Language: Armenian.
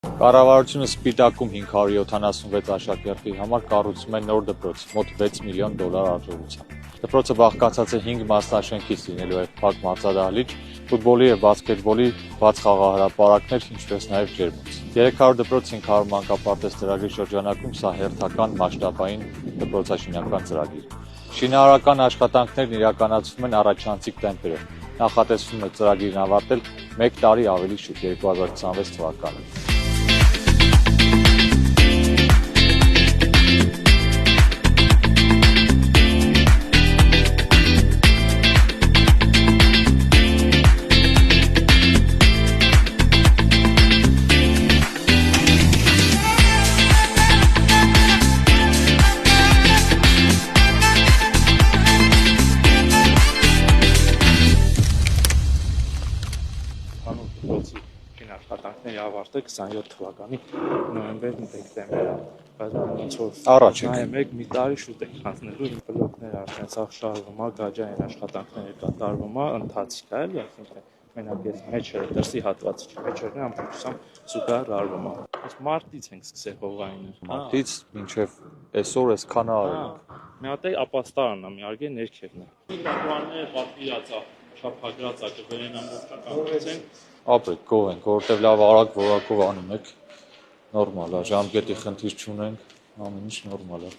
Կառավարությունը Սպիտակում 576 աշակերտի համար կառուցում է նոր դպրոց, մոտ 6 միլիոն դոլար արժողությամբ։ Դպրոցը բաղկացած է 5 մասնաշենքից, լինելու է փակ մրցադահլիճ, ֆուտբոլի եւ բասկետբոլի բաց խաղահրապարակներ, ինչպես նաեւ ջերմոց։ 300 դպրոց 500 մանկապարտեզ ծրագրի շրջանակում սա հերթական մասշտաբային դպրոցաշինական ծրագիր է։ Շինարարական աշխատանքներն իրականացվում են առաջանցիկ տեմպերով։ Նախատեսվում է ծրագիրն ավարտել 1 տարի ավելի շուտ 2026 թվականին։ Դպրոցի շինարարությունները ավարտել 27 թվականի նոյեմբեր-դեկտեմբեր, բայց ոնց որ Առաջ եք։ նայեք մի տարի շուտ եք հանձնելու բլոկները արդեն սաղ շարվում է, գաջային աշխատանքները կատարվում է, ընթացիկ է, էլի, այսինքն մենակ այս մեջերը դրսի հատվածը չի, մեջերն ամբողջությամբ զուգահեռ արվում է։ Այս մարտից ենք սկսել հողայինը։ Մարտից մինչև այսօր այսքան արել։ Մի հատ է ապաստարանն է, մի արգե ներքևն է։ Տակուանները պատվիրած է, շափագրած է, կվերեն ամբողջականացենք։ Ապրեք, գոհենք, որովհետև լավ արագ որակով անում եք, նորմալ է, ժամկետի խնդիր չունենք, ամեն ինչ նորմալ է։